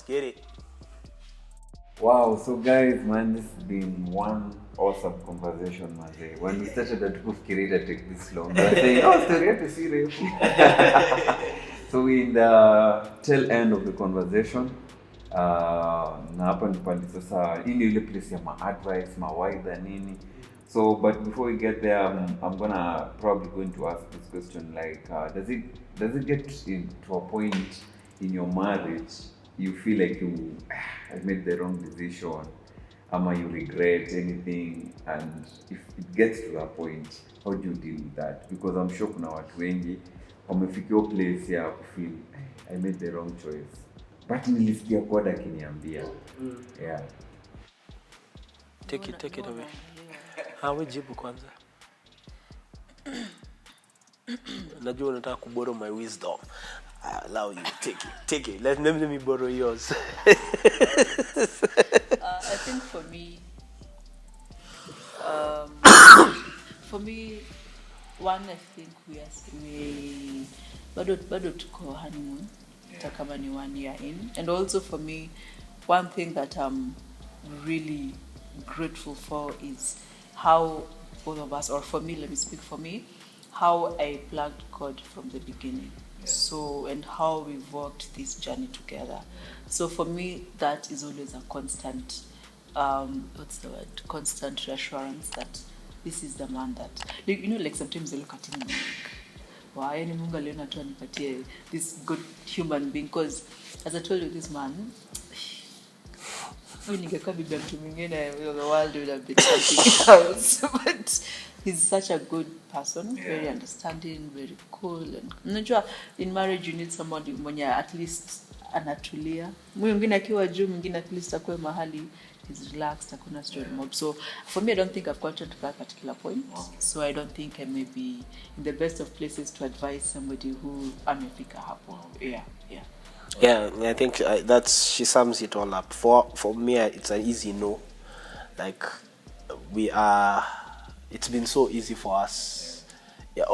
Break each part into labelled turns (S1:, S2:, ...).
S1: Get it.
S2: Wow, so guys, man, this has been one awesome conversation, Maze. When we started at Kufikirita take this long, we were saying, oh, story to see. So we're in the tail end of the conversation. Na hapa ndipo sasa ile place ya advice, mawaidha nini. So, but before we get there, I'm gonna probably going to ask this question like, does it get to a point in your marriage you feel like I made the wrong decision, ama you regret anything, and if it gets to that point, how do you deal with that? Because I'm sure kuna watu wengi wamefikia place ya kufeel I made the wrong choice, but nilisikia koda akiniambia. Yeah.
S1: Take it away. We jibu kwanza. Najua unataka kuborrow my wisdom. I allow you. Take it. Let me borrow yours.
S3: I think for me, one, I think we bado tuko honeymoon, kama ni 1 year in, and also for me, one thing that I'm really grateful for is how both of us, or for me, let me speak for me, how I plugged God from the beginning. So, and how we've walked this journey together. So for me, that is always a constant, constant reassurance that this is the man that, like sometimes they look at him and like, why any Mungu aliona tu anipatie this good human being, because as I told you, this man, ningekuwa bibi mtu mwingine, the world would have been something else. But he's such a good person, very understanding, very cool. And unajua, in marriage you need somebody mwenye at least anatulia. Mwingine akiwa juu, mwingine at least akue mahali is relaxed, akuna story mob. So for me, I don't think I've gotten to that particular point. So I don't think I may be in the best of places to advise somebody who amefika hapo.
S1: Yeah, I think she sums it all up. For me, it's an easy no. Like, it's been so easy for us. Yeah,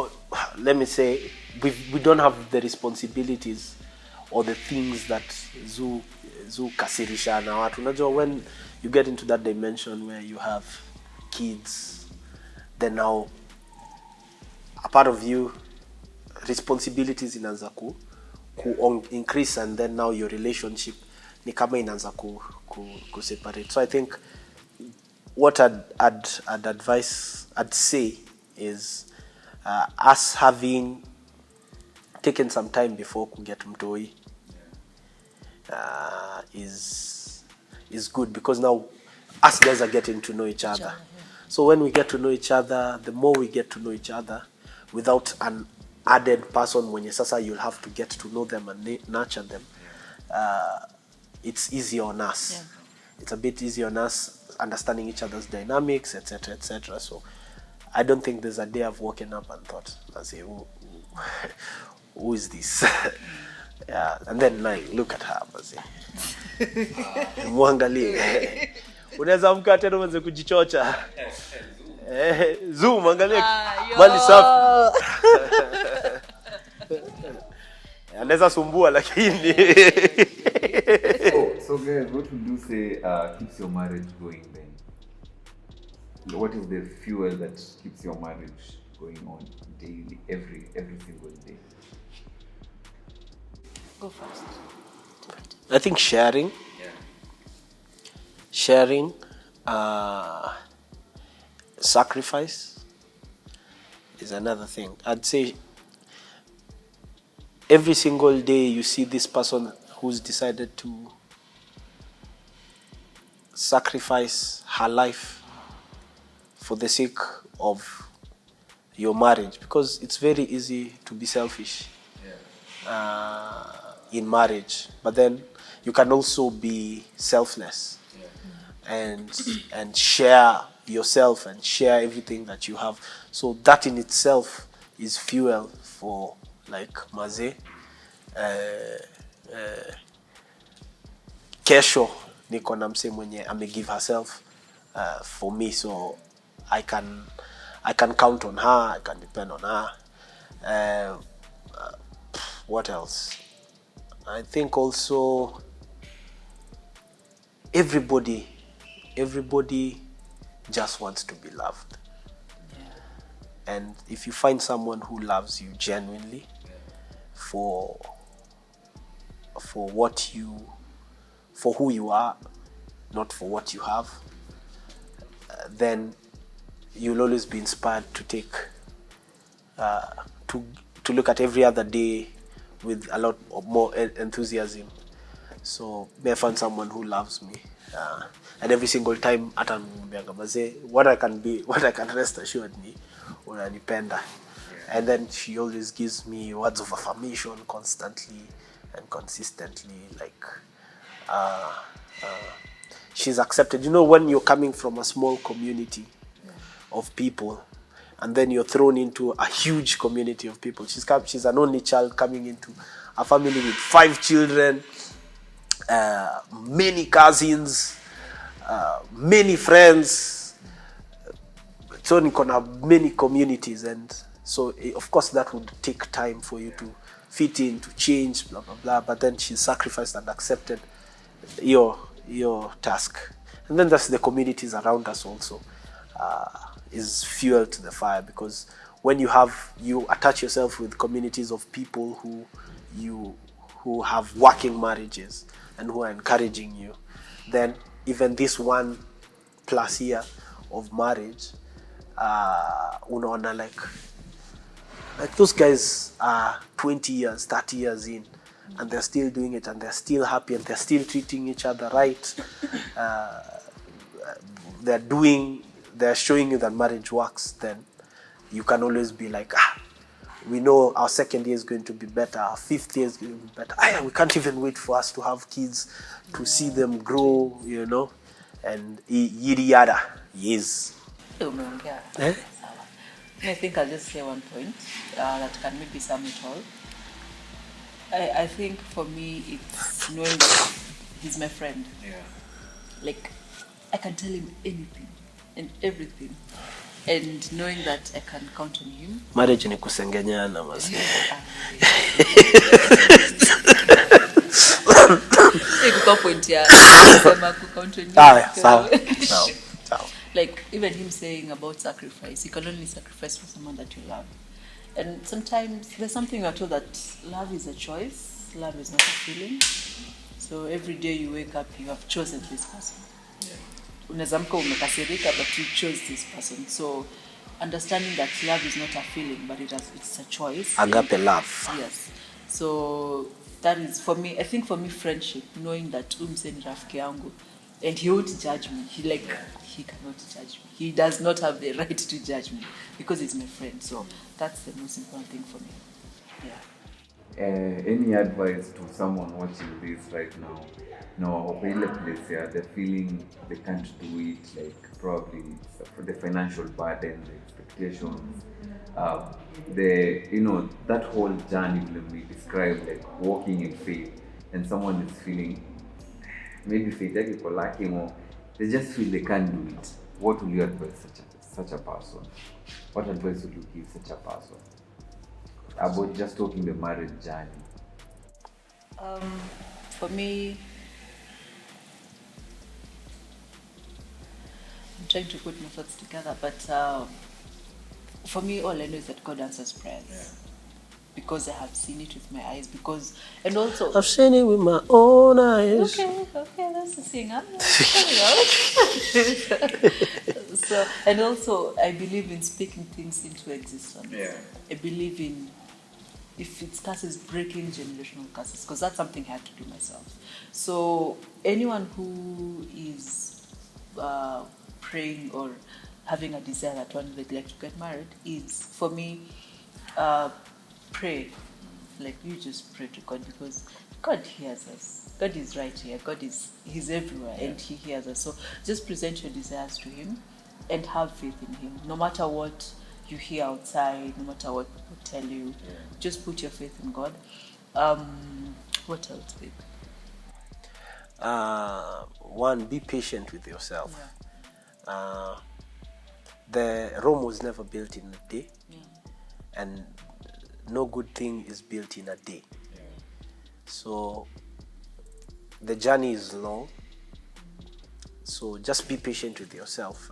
S1: let me say, we don't have the responsibilities or the things that zu kasirisha na watu. Unajua, when you get into that dimension where you have kids, then now a part of you, responsibilities inaanza ku increase, and then now your relationship ni kama inaanza ku separate. So I think what I'd say is us having taken some time before ku get mtoi is good, because now us guys are getting to know each other. So when we get to know each other, the more we get to know each other without an added person when sasa you'll have to get to know them and nurture them, it's easy on us. It's a bit easier on us understanding each other's dynamics, etc. So I don't think there's a day I've woken up and thought, I say, who is this? Yeah, and then like, look at her, muangalie. Unaweza mka tena uanze kujichocha. Zoom, angalie mali safi. Anaweza sumbua lakini.
S2: So guys, what would you say keeps your marriage going then? What is the fuel that keeps your marriage going on daily, every single day?
S3: Go first.
S1: I think sharing, sacrifice is another thing. I'd say every single day you see this person who's decided to sacrifice her life for the sake of your marriage, because it's very easy to be selfish in marriage, but then you can also be selfless and share yourself and share everything that you have. So that in itself is fuel for like Maze. Kesho niko na mse mwenye give herself for me, so I can count on her, I can depend on her. What else? I think also everybody just wants to be loved. And if you find someone who loves you genuinely for who you are, not for what you have, then you'll always be inspired to take to look at every other day with a lot of more enthusiasm. So may I find someone who loves me, and every single time what I can rest assured me unanipenda. And then she always gives me words of affirmation constantly and consistently, like she's accepted. You know, when you're coming from a small community of people and then you're thrown into a huge community of people. She's an only child coming into a family with 5 children, many cousins, many friends. So nikona many communities, and so of course that would take time for you to fit in, to change, blah blah blah. But then she sacrificed and accepted your task. And then that's the communities around us also is fuel to the fire, because when you attach yourself with communities of people who have working marriages and who are encouraging you, then even this 1+ year of marriage, unaona like those guys are 20 years, 30 years in, and they're still doing it, and they're still happy, and they're still treating each other right. They're showing you that marriage works. Then you can always be like, we know our 2nd year is going to be better, our 5th year is going to be better. We can't even wait for us to have kids, to see them grow, and yada yada. Yes.
S3: I think I'll just say one point that can maybe sum it all. I think for me, it's knowing that he's my friend. Like, I can tell him anything and everything, and knowing that I can count on him.
S1: Marriage ni kusengenyana masi.
S3: Iko point ya sema ku count on you.
S1: Sawa.
S3: Like, even him saying about sacrifice, you can only sacrifice for someone that you love. And sometimes there's something we're told that love is a choice, love is not a feeling. So every day you wake up, you have chosen this person. Unaweza amka umekasirika, but you chose this person. So understanding that love is not a feeling, but it's a choice.
S1: Agape love.
S3: Yes. So that is, for me, I think for me, friendship, knowing that umse ni rafiki yangu, and he won't judge me. He cannot judge me. He does not have the right to judge me because he's my friend. So that's the most important thing for me.
S2: Any advice to someone watching this right now? No, place, they're feeling they can't do it, like probably for the financial burden, the expectations, that whole journey will be described like walking in faith, and someone is feeling maybe faith is lacking, or they just feel they can't do it. What will you advise such a person? What advice would you give such a person about just talking the marriage journey?
S3: For me, I'm trying to put my thoughts together, but for me, all I know is that God answers prayers. Because I have seen it with my eyes. And also
S1: I've seen it with my own eyes.
S3: Okay, that's the singer. So, and also I believe in speaking things into existence. I believe in, if it's curses, breaking generational curses, because that's something I had to do myself. So anyone who is praying or having a desire that one would like to get married, is, for me, pray. Like, you just pray to God, because God hears us. God is right here. He's everywhere, and He hears us. So just present your desires to Him and have faith in Him. No matter what you hear outside, no matter what people tell you, just put your faith in God. What else, babe?
S1: One, be patient with yourself. The Rome was never built in a day, and no good thing is built in a day. So the journey is long, So just be patient with yourself.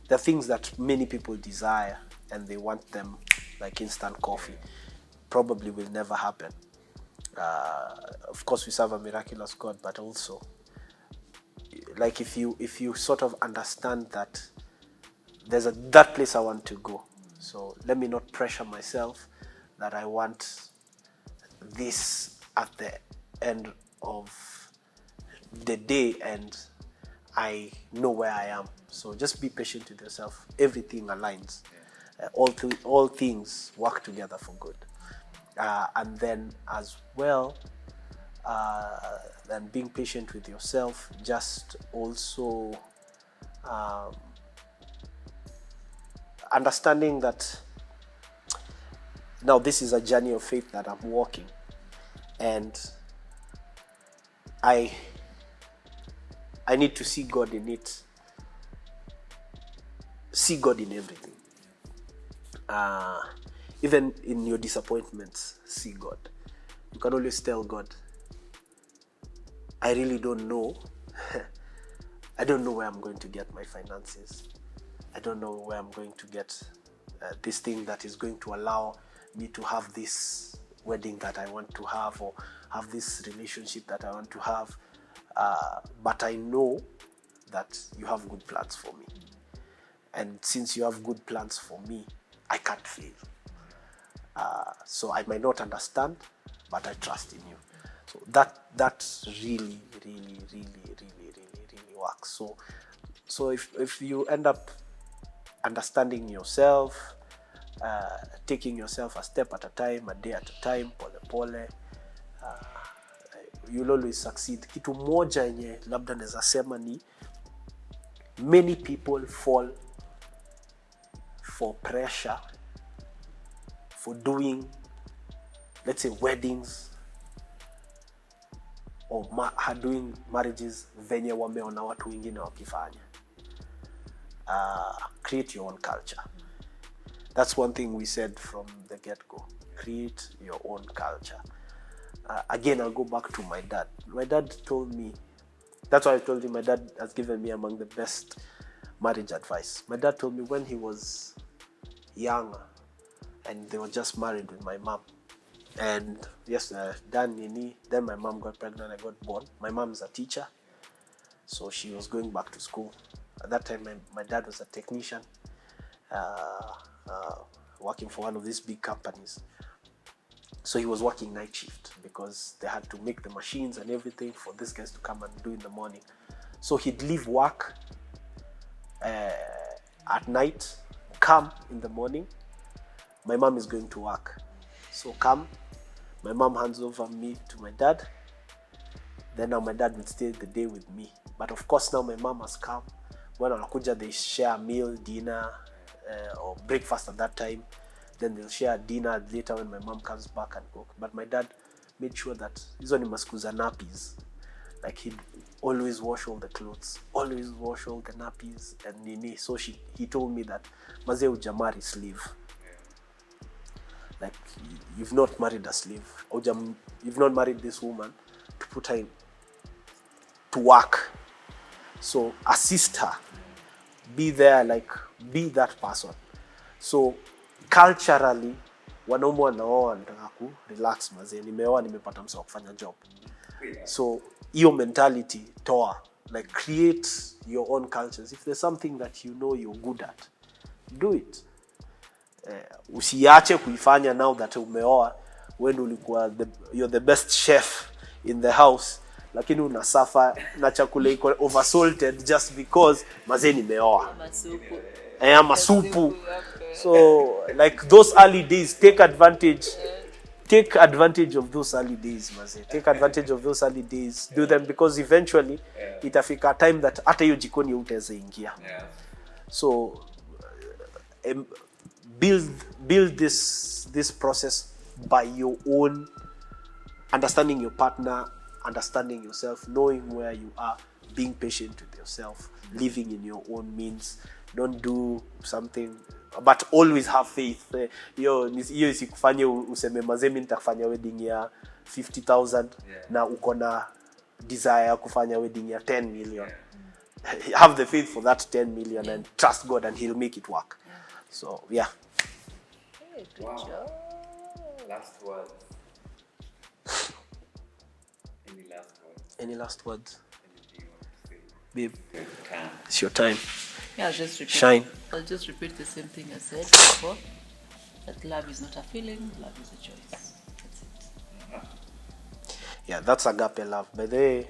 S1: There are things that many people desire and they want them like instant coffee. Probably will never happen. Of course, we serve a miraculous God, but also, like if you sort of understand that there's that place I want to go. So let me not pressure myself that I want this at the end of the day and I know where I am. So just be patient with yourself. Everything aligns. All things work together for good. And then as well, than being patient with yourself, just also understanding that now this is a journey of faith that I'm walking, and I need to see God in it, see God in everything. Even in your disappointments, see God. You can always tell God, I really don't know. I don't know where I'm going to get my finances. I don't know where I'm going to get this thing that is going to allow me to have this wedding that I want to have, or have this relationship that I want to have. But I know that you have good plans for me. And since you have good plans for me, I can't fail. So I might not understand, but I trust in you. So that really works. So if you end up understanding yourself, taking yourself a step at a time, a day at a time, pole, you'll always succeed. Kitu moja yenye labda naweza sema ni many people fall for pressure for doing, let's say, weddings or doing marriages venye wameona watu wengine wakifanya. Create your own culture. That's one thing we said from the get-go. Create your own culture. Again, I'll go back to my dad. My dad told me, that's why I told you my dad has given me among the best marriage advice. My dad told me when he was young and they were just married with my mom. And yes, then my mom got pregnant, I got born. My mom is a teacher, so she was going back to school. At that time, my dad was a technician, working for one of these big companies. So he was working night shift because they had to make the machines and everything for these guys to come and do in the morning. So he'd leave work at night, come in the morning. My mom is going to work. So come, my mom hands over me to my dad. Then now my dad would stay the day with me. But of course now my mom has come. When wanakuja, they share a meal, dinner, or breakfast at that time. Then they'll share dinner later when my mom comes back and cook. But my dad made sure that hizo ni masiku za nappies. Like he'd always wash all the clothes, always wash all the nappies and nini. So he told me that maze ujamari slave. Like you've not married a slave. You've not married this woman to put her in to work. So assist her. Be there, like be that person. So culturally, wanaume wanaoa wanataka ku relax mazee, nimeoa nimepata msa kufanya job. So your mentality toa, like create your own cultures. If there's something that you know you're good at, do it. Usiache kuifanya now that umeoa, when ulikuwa you're the best chef in the house, lakini unasuffer na chakula iko oversalted just because mazee nimeoa. Masupu. So like those early days, take advantage of those early days, maze. Take advantage of those early days. Do them because eventually itafika time that hata hiyo jikoni utaweza ingia. So build this process by your own, understanding your partner, understanding yourself, knowing where you are, being patient with yourself, living in your own means. Don't do something, but always have faith. Hiyo isikufanye useme mazemi nitakufanya wedding ya 50,000 na uko na desire ya kufanya wedding ya 10 million. have the faith for that 10 million and trust God and he'll make it work. So yeah.
S3: Hey, good
S2: Wow.
S3: job.
S2: Last words. Any last words?
S1: Any last words?
S2: Anything you want to say?
S1: Babe,
S2: You can.
S1: it's your time.
S3: Yeah, I'll
S1: Shine.
S3: just repeat the same thing I said before. That love is not a feeling, love is a choice. That's it.
S1: Yeah, that's agape love. By the way,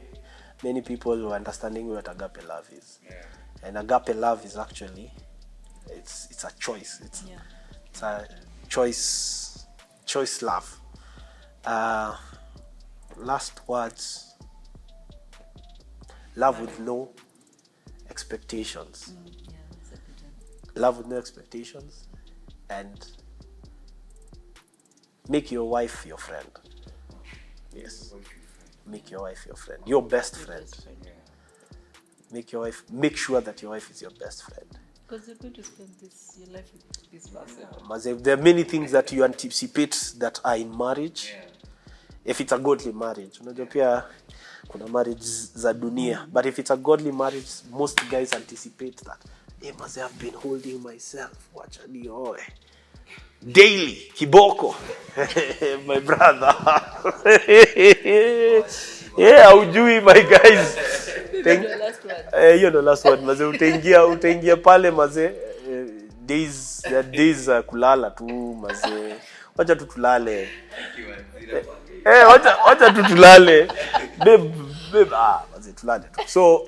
S1: many people who are understanding what agape love is.
S2: Yeah.
S1: And agape love is actually, it's a choice. It's a choice love. Last words. Love with no expectations.
S3: Yeah, that's a good one.
S1: Love with no expectations, and make your wife your friend. Yes, make your wife your friend, your best
S3: Your
S1: friend.
S3: best friend.
S1: Make sure that your wife is your best friend.
S3: Because you're going to spend your life with this person.
S1: Mazev, there are many things that you anticipate that are in marriage.
S2: Yeah.
S1: If it's a godly marriage, unajua pia kuna marriage za dunia, but if it's a godly marriage, most guys anticipate that, hey maze, I've been holding myself, wacha nioe daily, kiboko. My brother. Yeah, ujui my guys.
S3: The last one.
S1: Hiyo ndo last word maze, utaingia pale maze, days, there are days kulala tu maze, wacha tu tulale. Wacha tu tulale. Babe, maze tulale tu. So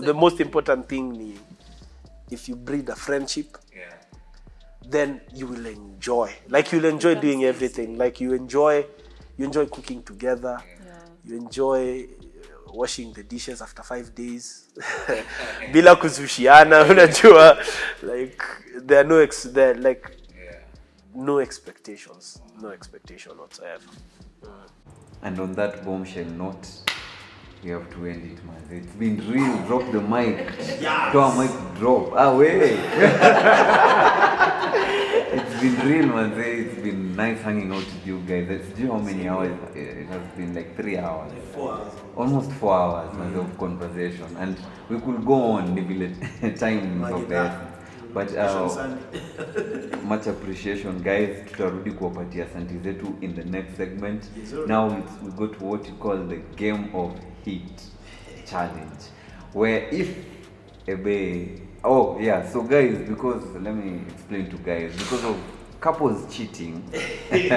S1: the most important thing ni, if you breed a friendship,
S2: Yeah.
S1: then you will enjoy. Like you'll enjoy doing everything. Like you enjoy cooking together.
S3: Yeah.
S1: You enjoy washing the dishes after 5 days. Bila kuzushiana, unajua. Like there are no expectations. No expectation whatsoever.
S2: And on that bombshell note, we have to end it, man. It's been real. Drop the mic. Drop mic. Drop. Wait. It's been real, man. It's been nice hanging out with you guys. Do you know how many hours? It has been like 3 hours.
S1: 4 hours.
S2: Almost 4 hours of conversation, and we could go on time of the essence. But much appreciation, guys. Tutarudi kuwapatia asante zetu in the next segment. Now we go to what you call the game of heat challenge, where if so guys, because let me explain to guys, because of couples cheating, we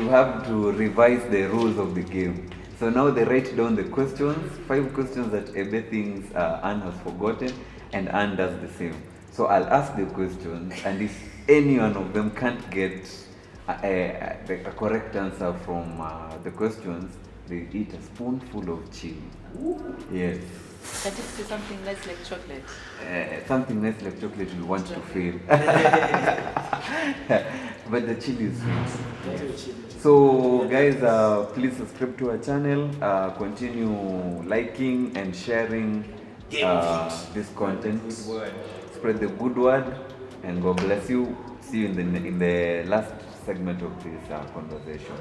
S2: have to revise the rules of the game. So now they write down the questions, 5 questions that Ebe thinks Anne has forgotten, and Anne does the same. So I'll ask the questions, and if any one of them can't get a correct answer from the questions, they eat a spoonful of chili. Yes.
S3: Can it say something nice like chocolate?
S2: Something nice like chocolate will want to fail. But the chili is sweet. So guys, please subscribe to our channel, continue liking and sharing this content. Spread the good word, and God bless you. See you in the last segment of this conversation.